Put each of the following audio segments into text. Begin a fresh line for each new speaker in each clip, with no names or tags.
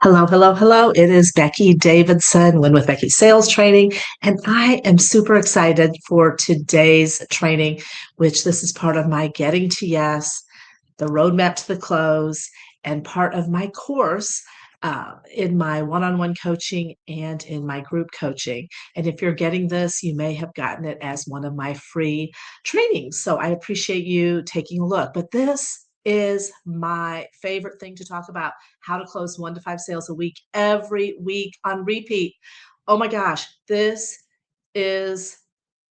Hello, hello, hello. It is Becky Davidson, Win with Becky Sales Training, and I am super excited for today's training, which this is part of my Getting to Yes, the Roadmap to the Close, and part of my course in my one-on-one coaching and in my group coaching. And if you're getting this, you may have gotten it as one of my free trainings. So I appreciate you taking a look. But this is my favorite thing to talk about: how to close 1 to 5 sales a week, every week on repeat. Oh my gosh, this is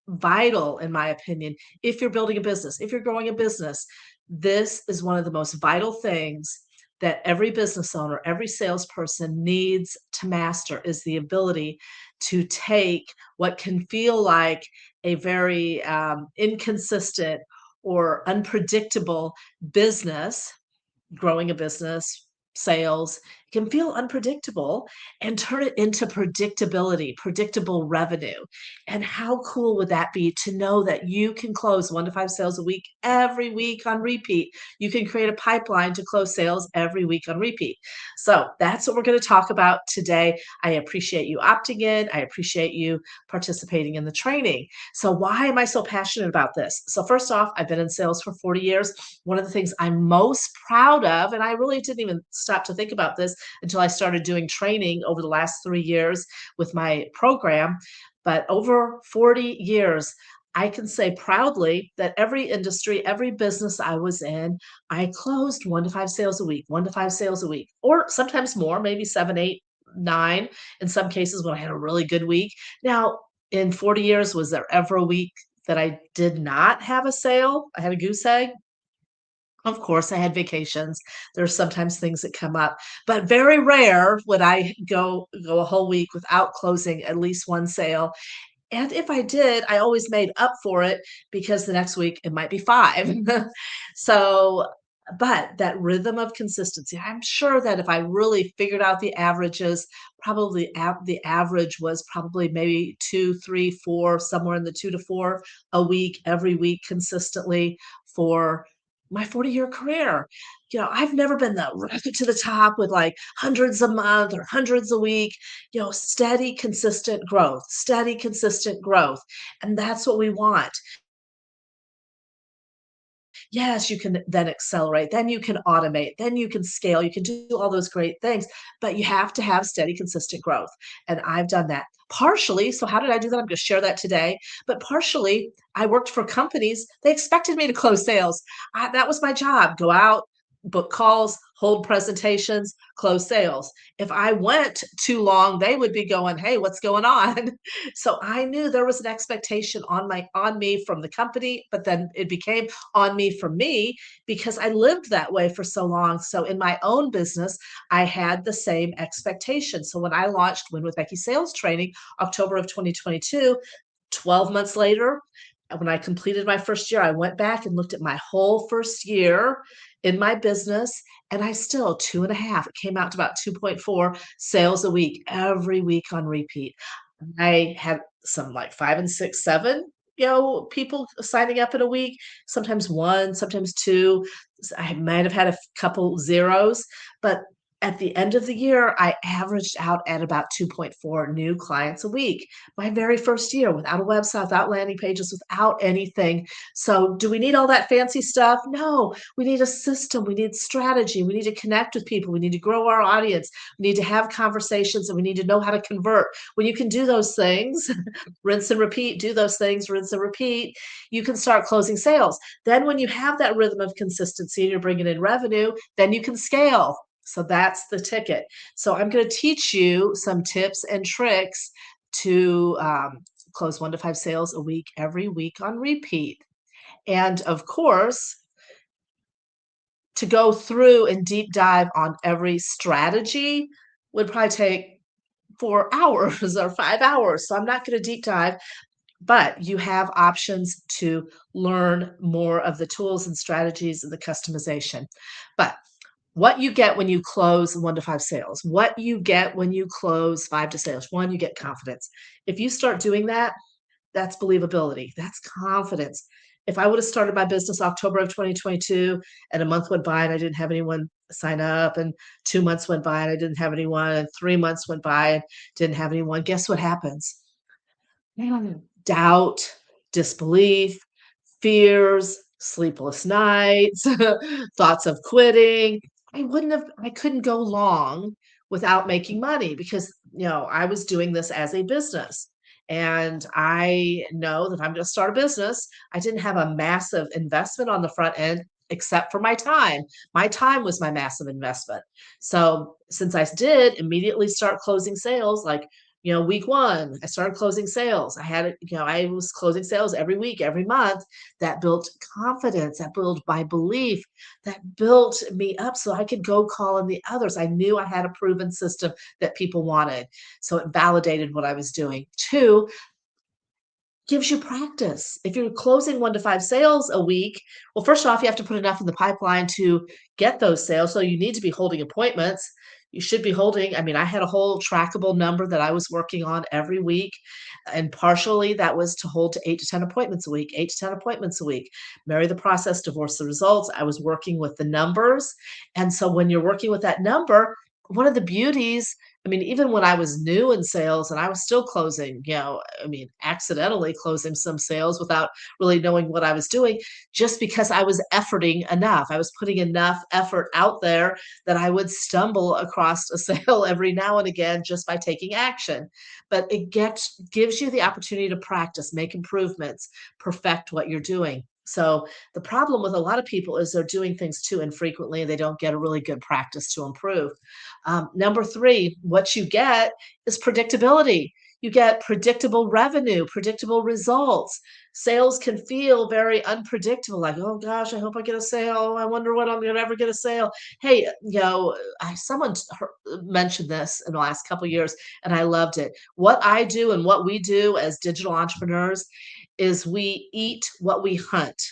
vital, in my opinion. If you're building a business, if you're growing a business, this is one of the most vital things that every business owner, every salesperson needs to master, is the ability to take what can feel like a very inconsistent or unpredictable business, growing a business, sales can feel unpredictable, and turn it into predictability, predictable revenue. And how cool would that be to know that you can close 1 to 5 sales a week every week on repeat? You can create a pipeline to close sales every week on repeat. So that's what we're going to talk about today. I appreciate you opting in. I appreciate you participating in the training. So, why am I so passionate about this? So, first off, I've been in sales for 40 years. One of the things I'm most proud of, and I really didn't even stop to think about this until I started doing training over the last 3 years with my program, but over 40 years, I can say proudly that every industry, every business I was in, I closed 1 to 5 sales a week, 1 to 5 sales a week, or sometimes more, maybe seven, eight, nine, in some cases when I had a really good week. Now, in 40 years, was there ever a week that I did not have a sale? I had a goose egg? Of course, I had vacations. There's sometimes things that come up, but very rare would I go a whole week without closing at least one sale. And if I did, I always made up for it because the next week it might be five. So, but that rhythm of consistency, I'm sure that if I really figured out the averages, probably the average was probably maybe two, three, four, somewhere in the 2 to 4 a week, every week consistently for my 40-year career. I've never been the rocket to the top with like hundreds a month or hundreds a week. Steady, consistent growth, steady, consistent growth. And that's what we want. Yes, you can then accelerate, then you can automate, then you can scale, you can do all those great things, but you have to have steady, consistent growth. And I've done that partially. So, how did I do that? I'm going to share that today. But partially, I worked for companies. They expected me to close sales. That was my job: go out, book calls, hold presentations, close sales. If I went too long, they would be going, "Hey, what's going on?" So I knew there was an expectation on me from the company, but then it became on me from me because I lived that way for so long. So in my own business, I had the same expectation. So when I launched Win with Becky Sales Training, October of 2022, 12 months later, when I completed my first year, I went back and looked at my whole first year in my business, and I still 2.5, it came out to about 2.4 sales a week, every week on repeat. I had some like 5 and 6, 7, people signing up in a week, sometimes 1, sometimes 2. I might have had a couple zeros, but at the end of the year, I averaged out at about 2.4 new clients a week. My very first year, without a website, without landing pages, without anything. So, do we need all that fancy stuff? No. We need a system. We need strategy. We need to connect with people. We need to grow our audience. We need to have conversations, and we need to know how to convert. When you can do those things, rinse and repeat, do those things, rinse and repeat, you can start closing sales. Then, when you have that rhythm of consistency and you're bringing in revenue, then you can scale. So that's the ticket. So I'm going to teach you some tips and tricks to close 1 to 5 sales a week, every week on repeat. And of course, to go through and deep dive on every strategy would probably take 4 hours or 5 hours. So I'm not going to deep dive, but you have options to learn more of the tools and strategies and the customization. But what you get when you close 1 to 5 sales, what you get when you close 5 to sales. One, you get confidence. If you start doing that, that's believability, that's confidence. If I would have started my business October of 2022 and a month went by and I didn't have anyone sign up, and 2 months went by and I didn't have anyone, and 3 months went by and didn't have anyone, guess what happens? Doubt, disbelief, fears, sleepless nights, thoughts of quitting. I couldn't go long without making money because, I was doing this as a business. And I know that if I'm going to start a business, I didn't have a massive investment on the front end except for my time. My time was my massive investment. So since I did immediately start closing sales, like, week one, I started closing sales. I was closing sales every week, every month. That built confidence, that built my belief, that built me up so I could go call in the others. I knew I had a proven system that people wanted. So it validated what I was doing. Two, gives you practice. If you're closing 1 to 5 sales a week, well, first off, you have to put enough in the pipeline to get those sales, so you need to be holding appointments. You should be holding I had a whole trackable number that I was working on every week, and partially that was to hold to 8 to 10 appointments a week, 8 to 10 appointments a week. Marry the process, divorce the results. I was working with the numbers, and so when you're working with that number, one of the beauties even when I was new in sales and I was still closing, accidentally closing some sales without really knowing what I was doing, just because I was efforting enough. I was putting enough effort out there that I would stumble across a sale every now and again just by taking action. But gives you the opportunity to practice, make improvements, perfect what you're doing. So the problem with a lot of people is they're doing things too infrequently and they don't get a really good practice to improve. Number three, what you get is predictability. You get predictable revenue, predictable results. Sales can feel very unpredictable, like, oh gosh, I hope I get a sale. I wonder when I'm going to ever get a sale. Hey, someone mentioned this in the last couple of years, and I loved it. What I do and what we do as digital entrepreneurs is we eat what we hunt.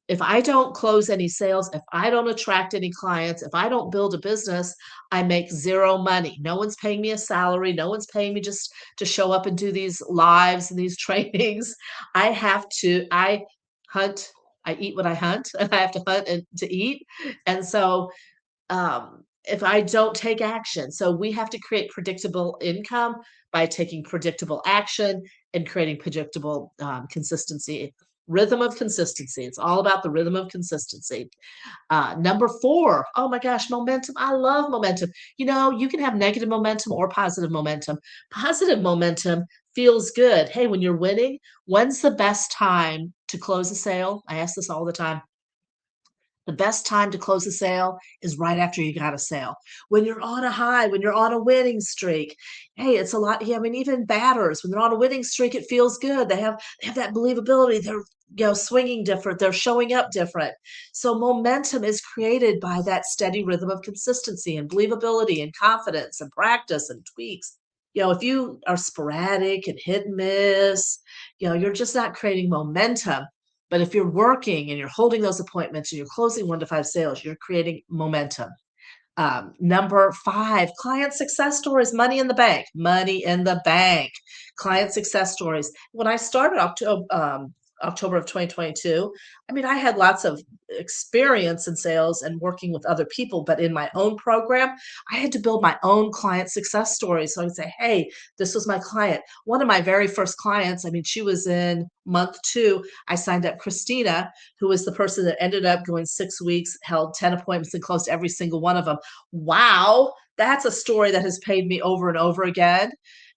If I don't close any sales, if I don't attract any clients, if I don't build a business, I make 0 money. No one's paying me a salary. No one's paying me just to show up and do these lives and these trainings. I hunt, I eat what I hunt, and I have to hunt and to eat. And so if I don't take action. So we have to create predictable income by taking predictable action and creating predictable consistency. Rhythm of consistency. It's all about the rhythm of consistency. Number four, oh my gosh, momentum. I love momentum. You can have negative momentum or positive momentum. Positive momentum feels good. Hey, when you're winning, when's the best time to close a sale? I ask this all the time. The best time to close a sale is right after you got a sale. When you're on a high, when you're on a winning streak. Hey, it's a lot. Yeah, even batters, when they're on a winning streak, it feels good. They have that believability. They're swinging different. They're showing up different. So momentum is created by that steady rhythm of consistency and believability and confidence and practice and tweaks. If you are sporadic and hit and miss, you're just not creating momentum. But if you're working and you're holding those appointments and you're closing 1 to 5 sales, you're creating momentum. Number 5, client success stories, money in the bank, money in the bank, client success stories. When I started October of 2022, I had lots of experience in sales and working with other people, but in my own program, I had to build my own client success stories. So I would say, hey, this was my client. One of my very first clients, she was in month 2. I signed up Christina, who was the person that ended up going 6 weeks, held 10 appointments, and closed every single one of them. Wow, that's a story that has paid me over and over again.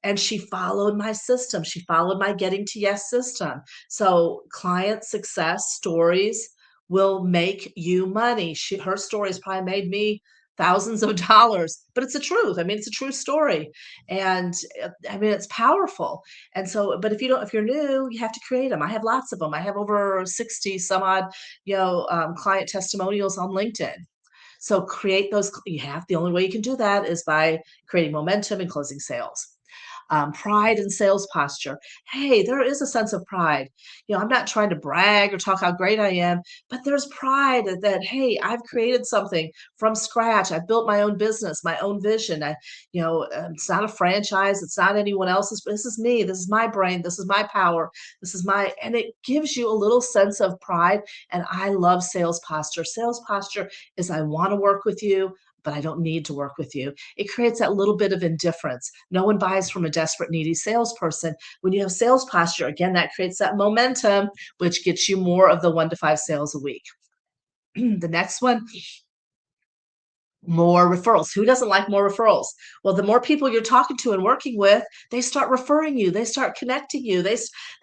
And she followed my system. She followed my getting to yes system. So client success stories will make you money. Her stories probably made me thousands of dollars, but it's the truth. It's a true story. And it's powerful. And so, but if you're new, you have to create them. I have lots of them. I have over 60 some odd, client testimonials on LinkedIn. So create those. The only way you can do that is by creating momentum and closing sales. Pride and sales posture. Hey, there is a sense of pride. I'm not trying to brag or talk how great I am, but there's pride that, hey, I've created something from scratch. I've built my own business, my own vision. It's not a franchise. It's not anyone else's. This is me. This is my brain. This is my power. And it gives you a little sense of pride. And I love sales posture. Sales posture is I want to work with you, but I don't need to work with you. It creates that little bit of indifference. No one buys from a desperate, needy salesperson. When you have sales posture, again, that creates that momentum, which gets you more of the 1 to 5 sales a week. The next one, more referrals. Who doesn't like more referrals? Well, the more people you're talking to and working with, they start referring you. They start connecting you. They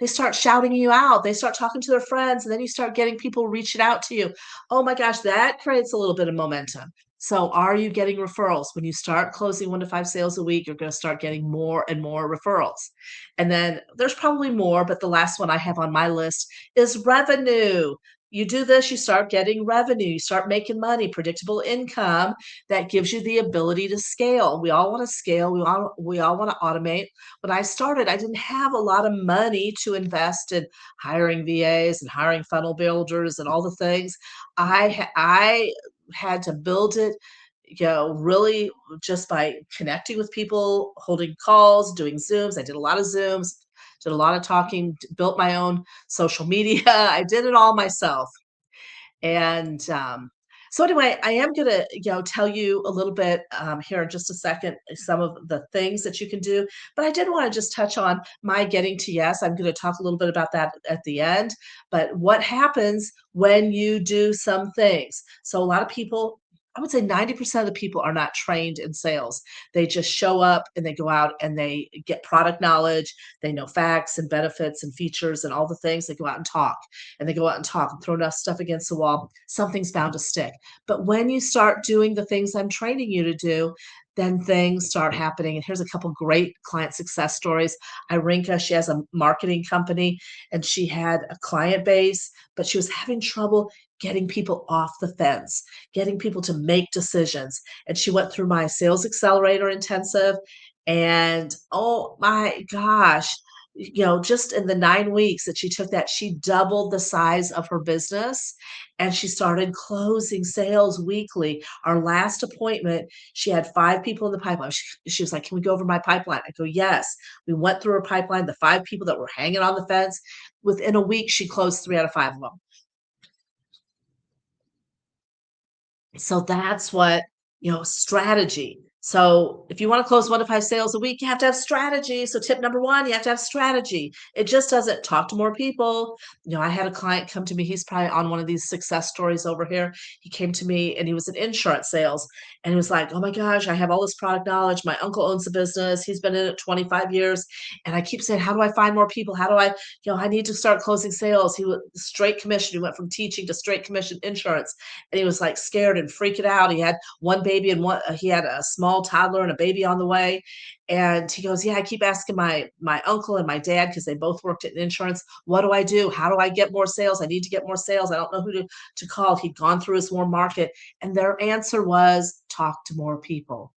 start shouting you out. They start talking to their friends, and then you start getting people reaching out to you. Oh my gosh, that creates a little bit of momentum. So, are you getting referrals? When you start closing 1 to 5 sales a week, you're going to start getting more and more referrals. And then there's probably more, but the last one I have on my list is revenue. You do this, you start getting revenue, you start making money, predictable income that gives you the ability to scale. We all want to scale. We all want to automate. When I started, I didn't have a lot of money to invest in hiring VAs and hiring funnel builders and all the things. I had to build it, really just by connecting with people, holding calls, doing Zooms. I did a lot of Zooms, did a lot of talking, built my own social media. I did it all myself. And so anyway, I am gonna, tell you a little bit here in just a second, some of the things that you can do. But I did want to just touch on my getting to yes. I'm going to talk a little bit about that at the end. But what happens when you do some things? So a lot of people. I would say 90% of the people are not trained in sales. They just show up and they go out and they get product knowledge. They know facts and benefits and features and all the things. They go out and talk and they go out and talk and throw enough stuff against the wall, something's bound to stick. But when you start doing the things I'm training you to do, then things start happening. And here's a couple great client success stories. Irinka, she has a marketing company and she had a client base, but she was having trouble getting people off the fence, getting people to make decisions. And she went through my sales accelerator intensive. And oh my gosh, just in the 9 weeks that she took that, she doubled the size of her business and she started closing sales weekly. Our last appointment, she had 5 people in the pipeline. She was like, "Can we go over my pipeline?" I go, "Yes." We went through her pipeline, the 5 people that were hanging on the fence. Within a week, she closed 3 out of 5 of them. So that's what, strategy. So if you want to close 1 to 5 sales a week, you have to have strategy. So tip number one, you have to have strategy. It just doesn't talk to more people. I had a client come to me. He's probably on one of these success stories over here. He came to me and he was in insurance sales and he was like, "Oh my gosh, I have all this product knowledge. My uncle owns a business. He's been in it 25 years. And I keep saying, how do I find more people? How do I need to start closing sales." He was straight commission. He went from teaching to straight commission insurance and he was like scared and freaking out. He had one baby and he had a small toddler and a baby on the way. And he goes, "Yeah, I keep asking my uncle and my dad because they both worked in insurance. What do I do? How do I get more sales? I need to get more sales. I don't know who to call." He'd gone through his warm market, and their answer was talk to more people.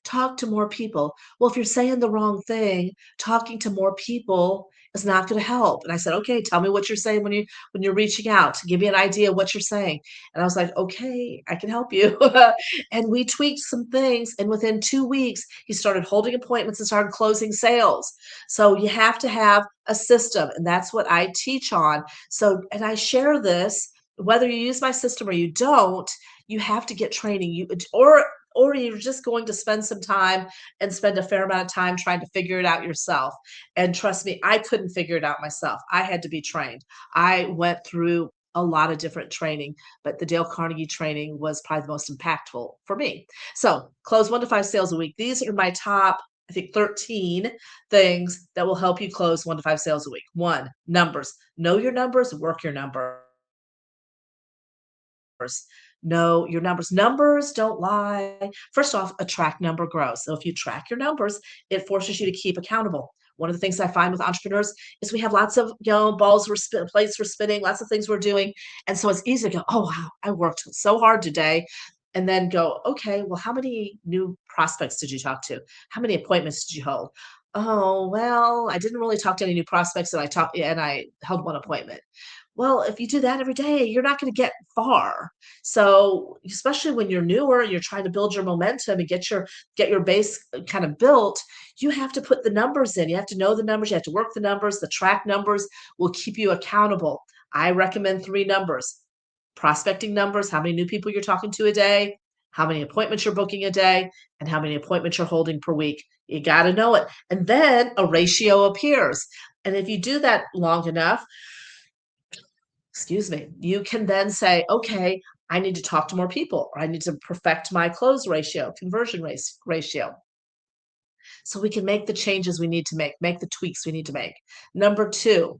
Talk to more people. Well, if you're saying the wrong thing, talking to more people is not going to help. And I said, "Okay, tell me what you're saying when you're reaching out to give me an idea of what you're saying." And I was like, "Okay, I can help you." And we tweaked some things. And within 2 weeks, he started holding appointments and started closing sales. So you have to have a system. And that's what I teach on. So, and I share this, whether you use my system or you don't, you have to get training. Or you're just going to spend some time and spend a fair amount of time trying to figure it out yourself. And trust me, I couldn't figure it out myself. I had to be trained. I went through a lot of different training, but the Dale Carnegie training was probably the most impactful for me. So, close 1 to 5 sales a week. These are my top, I think, 13 things that will help you close 1 to 5 sales a week. One, numbers. Know your numbers, work your numbers. Know your numbers. Numbers don't lie. First off, a track number grows. So if you track your numbers, it forces you to keep accountable. One of the things I find with entrepreneurs is we have lots of, balls we're plates we're spinning, lots of things we're doing. And so it's easy to go, "Oh wow, I worked so hard today." And then go, "Okay, well, how many new prospects did you talk to? How many appointments did you hold? Oh, well, I didn't really talk to any new prospects and I held one appointment. Well, if you do that every day, you're not going to get far. So, especially when you're newer, you're trying to build your momentum and get your base kind of built, you have to put the numbers in. You have to know the numbers, you have to work the numbers, the track numbers will keep you accountable. I recommend 3 numbers. Prospecting numbers, how many new people you're talking to a day, how many appointments you're booking a day, and how many appointments you're holding per week. You got to know it. And then a ratio appears. And if you do that long enough, excuse me, you can then say, okay, I need to talk to more people, or I need to perfect my close ratio, conversion ratio. So we can make the changes we need to make the tweaks we need to make. Number two,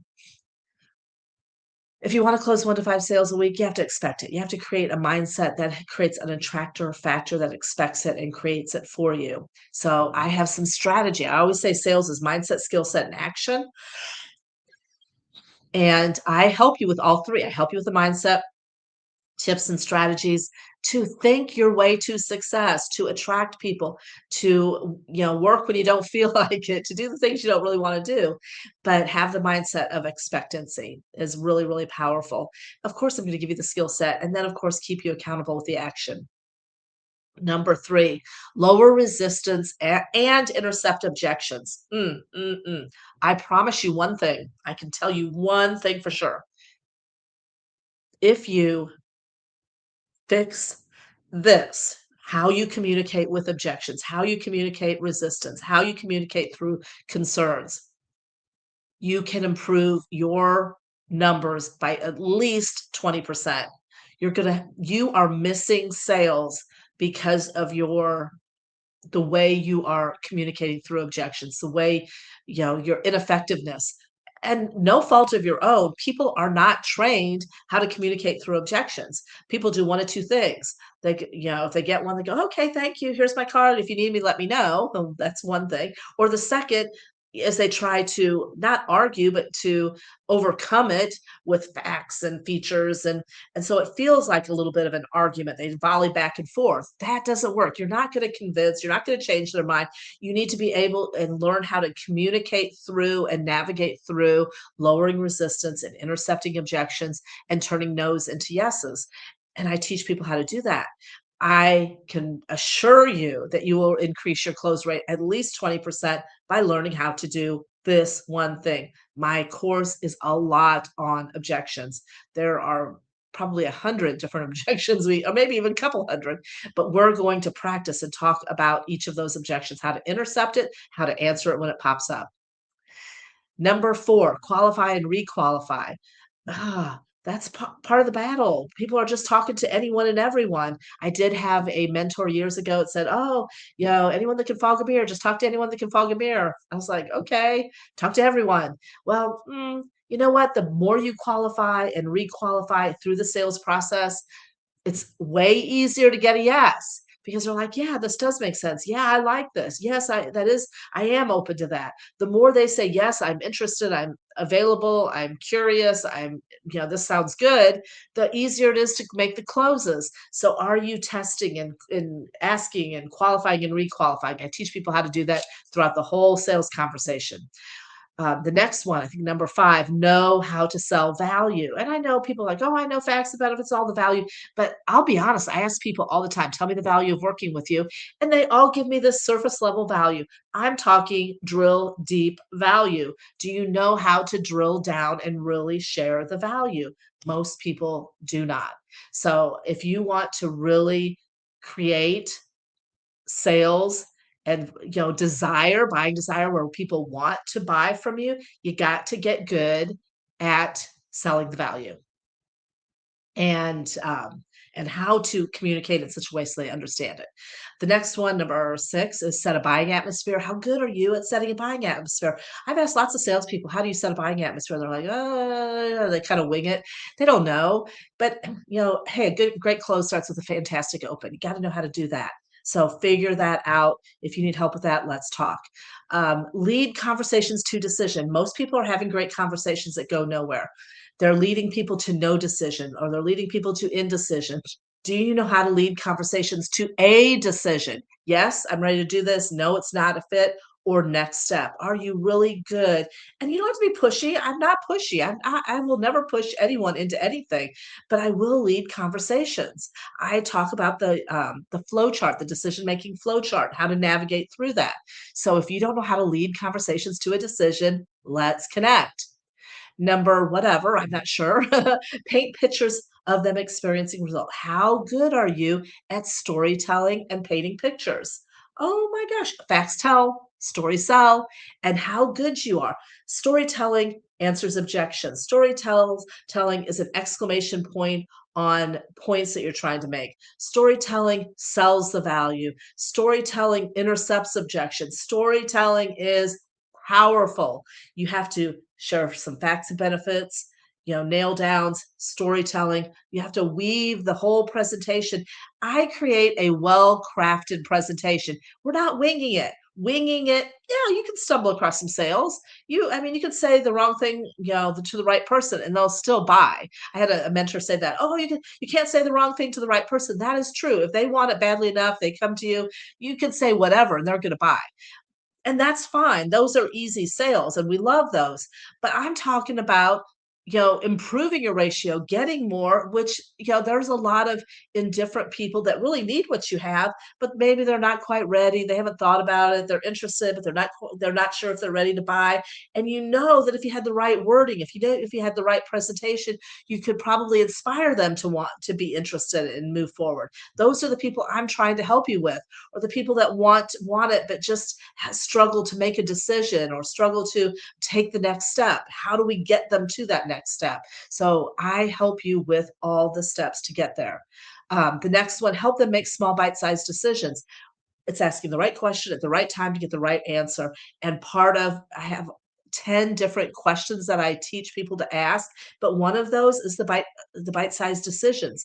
if you want to close 1 to 5 sales a week, you have to expect it. You have to create a mindset that creates an attractor factor that expects it and creates it for you. So I have some strategy. I always say sales is mindset, skill set, and action. And I help you with all three. I help you with the mindset, tips and strategies to think your way to success, to attract people, to work when you don't feel like it, to do the things you don't really want to do, but have the mindset of expectancy is really, really powerful. Of course, I'm going to give you the skill set, and then of course keep you accountable with the action. Number three, lower resistance and intercept objections. I promise you one thing. I can tell you one thing for sure. If you fix this, how you communicate with objections, how you communicate resistance, how you communicate through concerns, you can improve your numbers by at least 20%. You are missing sales because of the way you are communicating through objections, the way, your ineffectiveness. And no fault of your own, people are not trained how to communicate through objections. People do one of two things. If they get one, they go, okay, thank you. Here's my card. If you need me, let me know. Well, that's one thing. Or the second is they try to not argue, but to overcome it with facts and features. And so it feels like a little bit of an argument. They volley back and forth. That doesn't work. You're not going to convince, you're not going to change their mind. You need to be able and learn how to communicate through and navigate through lowering resistance and intercepting objections and turning no's into yeses. And I teach people how to do that. I can assure you that you will increase your close rate at least 20% by learning how to do this one thing. My course is a lot on objections. There are probably 100 different objections or maybe even a couple hundred, but we're going to practice and talk about each of those objections, how to intercept it, how to answer it when it pops up. Number 4, qualify and requalify. That's part of the battle. People are just talking to anyone and everyone. I did have a mentor years ago that said, "Oh, anyone that can fog a mirror, just talk to anyone that can fog a mirror." I was like, "Okay, talk to everyone." Well, you know what? The more you qualify and requalify through the sales process, it's way easier to get a yes because they're like, "Yeah, this does make sense. Yeah, I like this. Yes, I am open to that." The more they say, "Yes, I'm interested, I'm available, I'm curious, this sounds good," the easier it is to make the closes. So are you testing and asking and qualifying and requalifying? I teach people how to do that throughout the whole sales conversation. The next one, I think number 5, know how to sell value. And I know people are like, oh, I know facts and benefits, all the value. But I'll be honest, I ask people all the time, tell me the value of working with you. And they all give me this surface level value. I'm talking drill deep value. Do you know how to drill down and really share the value? Most people do not. So if you want to really create sales and buying desire where people want to buy from you, you got to get good at selling the value and and how to communicate in such a way so they understand it. The next one, number 6, is set a buying atmosphere. How good are you at setting a buying atmosphere? I've asked lots of salespeople, how do you set a buying atmosphere? They're like, they kind of wing it. They don't know. But hey, a great close starts with a fantastic open. You got to know how to do that. So figure that out. If you need help with that, let's talk. Lead conversations to decision. Most people are having great conversations that go nowhere. They're leading people to no decision or they're leading people to indecision. Do you know how to lead conversations to a decision? Yes, I'm ready to do this. No, it's not a fit. or next step? Are you really good? And you don't have to be pushy. I'm not pushy. I will never push anyone into anything, but I will lead conversations. I talk about the flow chart, the decision making flow chart, how to navigate through that. So if you don't know how to lead conversations to a decision, let's connect. Number whatever, I'm not sure. Paint pictures of them experiencing result. How good are you at storytelling and painting pictures? Oh my gosh, facts tell, stories sell, and how good you are. Storytelling answers objections. Storytelling is an exclamation point on points that you're trying to make. Storytelling sells the value. Storytelling intercepts objections. Storytelling is powerful. You have to share some facts and benefits, nail downs, storytelling. You have to weave the whole presentation. I create a well crafted presentation. We're not winging it. Winging it, yeah, you can stumble across some sales. You can say the wrong thing, to the right person, and they'll still buy. I had a mentor say that. Oh, you can't say the wrong thing to the right person. That is true. If they want it badly enough, they come to you. You can say whatever, and they're going to buy. And that's fine. Those are easy sales and we love those. But I'm talking about, improving your ratio, getting more, which, there's a lot of indifferent people that really need what you have, but maybe they're not quite ready. They haven't thought about it. They're interested, but they're not sure if they're ready to buy. And you know that if you had the right wording, if you had the right presentation, you could probably inspire them to want to be interested and move forward. Those are the people I'm trying to help you with, or the people that want it but just struggle to make a decision or struggle to take the next step. How do we get them to that next step? So I help you with all the steps to get there. The next one, help them make small bite-sized decisions. It's asking the right question at the right time to get the right answer. And I have 10 different questions that I teach people to ask, but one of those is the bite-sized decisions.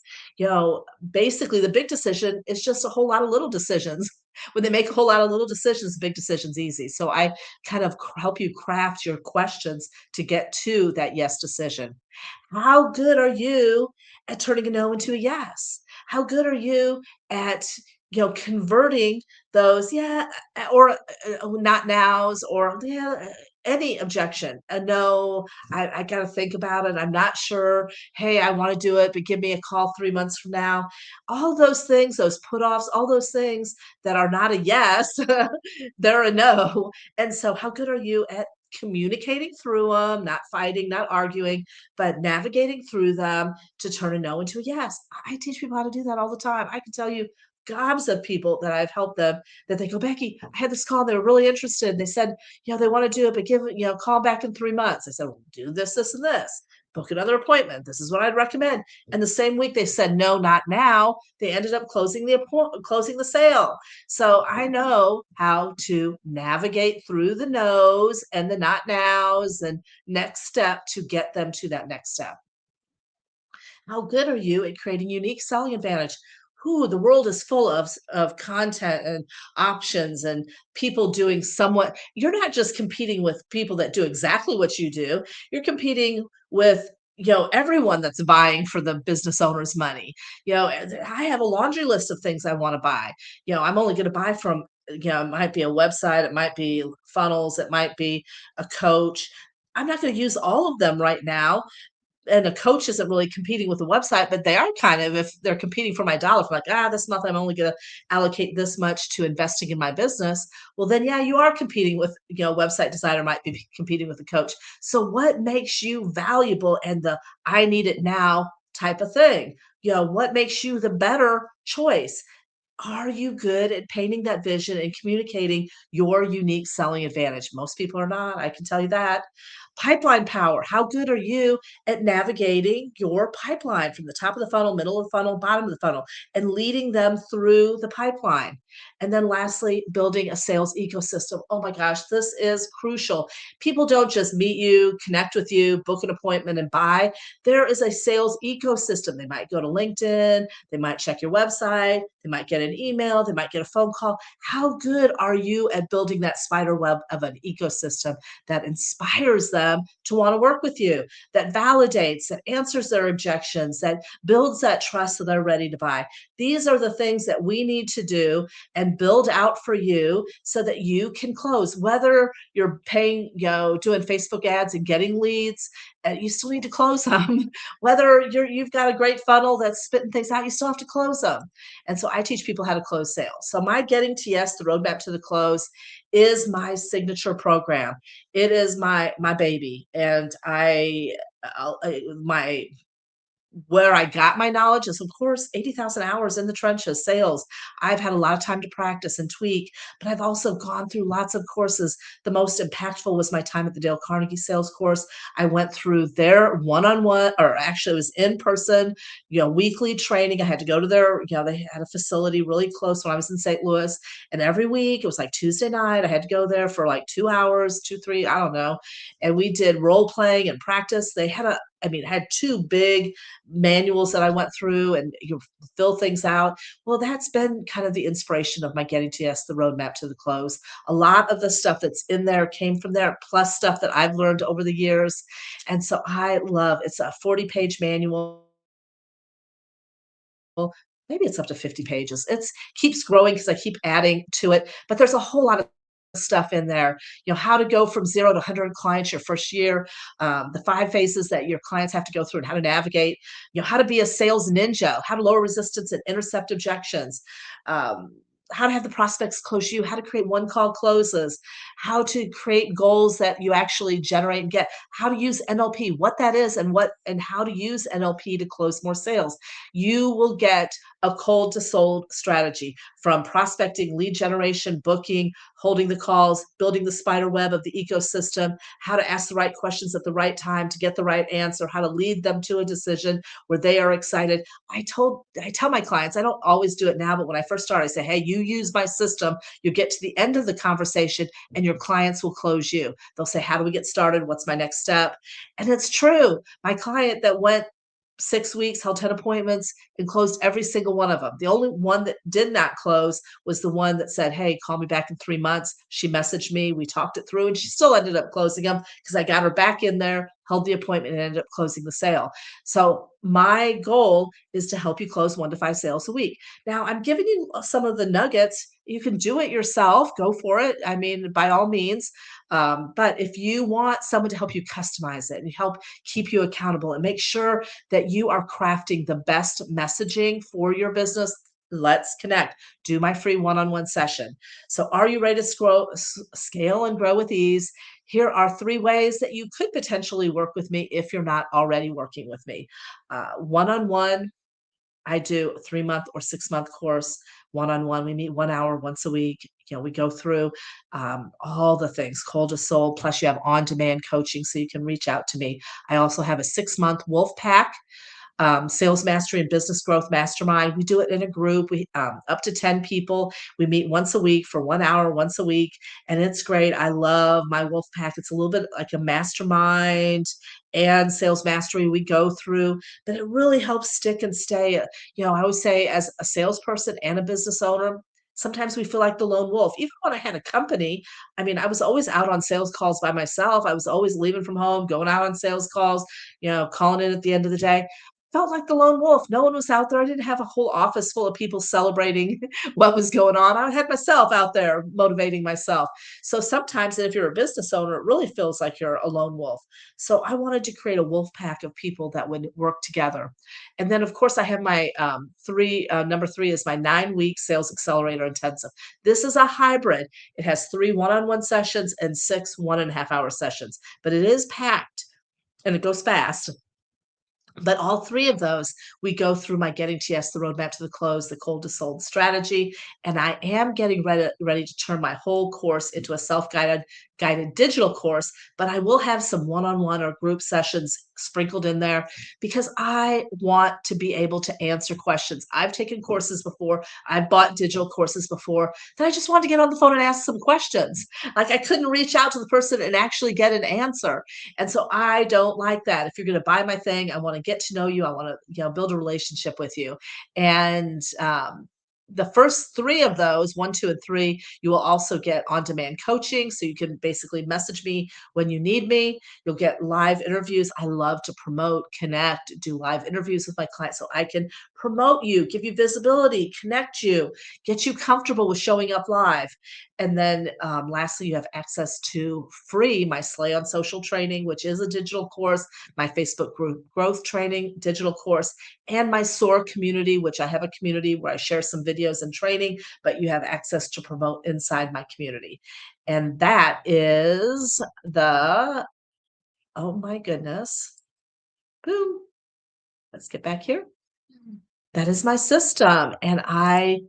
Basically the big decision is just a whole lot of little decisions. When they make a whole lot of little decisions, the big decision's easy. So I kind of help you craft your questions to get to that yes decision. How good are you at turning a no into a yes? How good are you at, converting those, yeah, not nows, or yeah, any objection, a no, I got to think about it. I'm not sure. Hey, I want to do it, but give me a call 3 months from now. All those things, those put offs, all those things that are not a yes, they're a no. And so, how good are you at communicating through them, not fighting, not arguing, but navigating through them to turn a no into a yes? I teach people how to do that all the time. I can tell you gobs of people that I've helped them that they go, Becky, I had this call. They were really interested. They said, they want to do it, but call back in 3 months. I said, well, do this, this, and this. Book another appointment. This is what I'd recommend. And the same week they said, no, not now. They ended up closing the sale. So I know how to navigate through the no's and the not nows and next step to get them to that next step. How good are you at creating unique selling advantage? Who the world is full of content and options and people doing somewhat. You're not just competing with people that do exactly what you do. You're competing with everyone that's vying for the business owner's money. I have a laundry list of things I want to buy. I'm only going to buy from, it might be a website, it might be funnels, it might be a coach. I'm not going to use all of them right now, and a coach isn't really competing with the website, but they are kind of, if they're competing for my dollar, if I'm like, this month I'm only going to allocate this much to investing in my business. Well, then, yeah, you are competing with, website designer might be competing with a coach. So what makes you valuable and the I need it now type of thing? What makes you the better choice? Are you good at painting that vision and communicating your unique selling advantage? Most people are not. I can tell you that. Pipeline power. How good are you at navigating your pipeline from the top of the funnel, middle of the funnel, bottom of the funnel, and leading them through the pipeline? And then lastly, building a sales ecosystem. Oh my gosh, this is crucial. People don't just meet you, connect with you, book an appointment, and buy. There is a sales ecosystem. They might go to LinkedIn, they might check your website, they might get an email, they might get a phone call. How good are you at building that spider web of an ecosystem that inspires them them to want to work with you, that validates, that answers their objections, that builds that trust so they're ready to buy. These are the things that we need to do and build out for you so that you can close. Whether you're paying, doing Facebook ads and getting leads, you still need to close them. Whether you've got a great funnel that's spitting things out, you still have to close them. And so I teach people how to close sales. So my Getting to Yes, the roadmap to the close, is my signature program. It is my baby, and my where I got my knowledge is, of course, 80,000 hours in the trenches, sales. I've had a lot of time to practice and tweak, but I've also gone through lots of courses. The most impactful was my time at the Dale Carnegie sales course. I went through their one-on-one, or actually it was in person, weekly training. I had to go to their, they had a facility really close when I was in St. Louis. And every week, it was like Tuesday night, I had to go there for like 2 hours, two, three, I don't know. And we did role playing and practice. They had it had two big manuals that I went through, and you fill things out. Well, that's been kind of the inspiration of my Getting to Yes, the roadmap to the close. A lot of the stuff that's in there came from there, plus stuff that I've learned over the years. And so I love it's a 40-page manual. Maybe it's up to 50 pages. It's keeps growing because I keep adding to it, but there's a whole lot of stuff in there. How to go from 0 to 100 clients your first year, the 5 phases that your clients have to go through and how to navigate, how to be a sales ninja, how to lower resistance and intercept objections, um, how to have the prospects close you, how to create one call closes, how to create goals that you actually generate and get, how to use NLP, what that is, and how to use NLP to close more sales. You will get a cold to sold strategy from prospecting, lead generation, booking, holding the calls, building the spider web of the ecosystem, how to ask the right questions at the right time to get the right answer, how to lead them to a decision where they are excited. I tell my clients, I don't always do it now, but when I first started, I say, hey, you use my system, you get to the end of the conversation and your clients will close you. They'll say, how do we get started? What's my next step? And it's true. My client that went 6 weeks, held 10 appointments, and closed every single one of them. The only one that did not close was the one that said, hey, call me back in 3 months. She messaged me, we talked it through, and she still ended up closing them because I got her back in there, held the appointment, and ended up closing the sale. So my goal is to help you close 1 to 5 sales a week. Now, I'm giving you some of the nuggets. You can do it yourself, go for it. I mean, by all means. But if you want someone to help you customize it and help keep you accountable and make sure that you are crafting the best messaging for your business, let's connect. Do my free one-on-one session. So are you ready to scale and grow with ease? Here are 3 ways that you could potentially work with me if you're not already working with me. One-on-one, I do a 3-month or 6-month course. One-on-one, we meet 1 hour once a week. We go through all the things, cold to soul, plus you have on-demand coaching so you can reach out to me. I also have a 6-month wolf pack, sales mastery and business growth mastermind. We do it in a group. We up to 10 people. We meet once a week for 1 hour once a week, and it's great. I love my wolf pack. It's a little bit like a mastermind and sales mastery we go through, but it really helps stick and stay. I always say, as a salesperson and a business owner, sometimes we feel like the lone wolf. Even when I had a company, I mean, I was always out on sales calls by myself. I was always leaving from home, going out on sales calls, calling in at the end of the day. Felt like the lone wolf. No one was out there. I didn't have a whole office full of people celebrating what was going on. I had myself out there motivating myself. So sometimes, and if you're a business owner, it really feels like you're a lone wolf. So I wanted to create a wolf pack of people that would work together. And then, of course, I have my number 3 is my 9-week sales accelerator intensive. This is a hybrid. It has 3 one-on-one sessions and 6 1.5 hour sessions, but it is packed and it goes fast. But all 3 of those, we go through my Getting to Yes, the roadmap to the close, the cold to sold strategy, and I am getting ready to turn my whole course into a guided digital course, but I will have some one-on-one or group sessions sprinkled in there because I want to be able to answer questions. I've taken courses before, I've bought digital courses before, that I just wanted to get on the phone and ask some questions. Like, I couldn't reach out to the person and actually get an answer. And so I don't like that. If you're going to buy my thing, I want to get to know you. I want to, build a relationship with you. And the first 3 of those, 1, 2, and 3, you will also get on-demand coaching, so you can basically message me when you need me. You'll get live interviews. I love to promote, connect, do live interviews with my clients so I can promote you, give you visibility, connect you, get you comfortable with showing up live. And then, lastly, you have access to free my Slay on Social training, which is a digital course, my Facebook group growth training digital course, and my SOAR community, which I have a community where I share some videos and training, but you have access to promote inside my community. And that is the, oh my goodness, boom, let's get back here. That is my system, and I,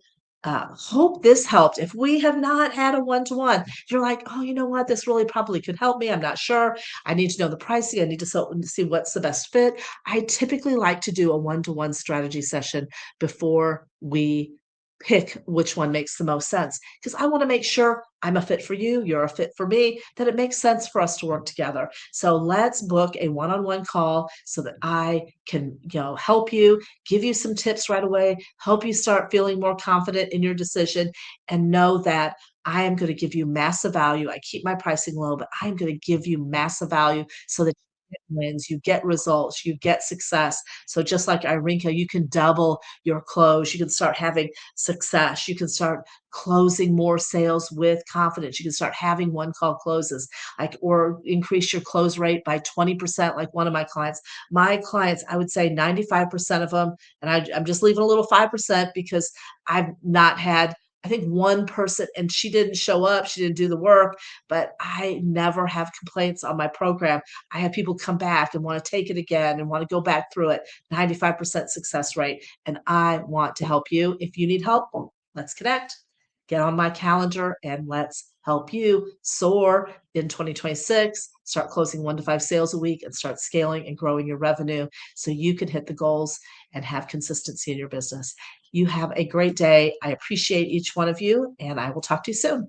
hope this helped. If we have not had a one-to-one, you're like, "Oh, you know what? This really probably could help me. I'm not sure. I need to know the pricing. I need to see what's the best fit." I typically like to do a one-to-one strategy session before we pick which one makes the most sense, because I wanna make sure I'm a fit for you, you're a fit for me, that it makes sense for us to work together. So let's book a one-on-one call so that I can, help you, give you some tips right away, help you start feeling more confident in your decision, and know that I am going to give you massive value. I keep my pricing low, but I'm going to give you massive value so that you get wins, you get results, you get success. So just like Irinka, you can double your close. You can start having success. You can start closing more sales with confidence. You can start having one call closes, like, or increase your close rate by 20%, like one of my clients. My clients, I would say 95% of them, and I'm just leaving a little 5% because I've not had, I think, one person, and she didn't show up, she didn't do the work, but I never have complaints on my program. I have people come back and want to take it again and want to go back through it. 95% success rate. And I want to help you. If you need help, let's connect. Get on my calendar and let's help you soar in 2026. Start closing 1 to 5 sales a week and start scaling and growing your revenue so you can hit the goals and have consistency in your business. You have a great day. I appreciate each one of you, and I will talk to you soon.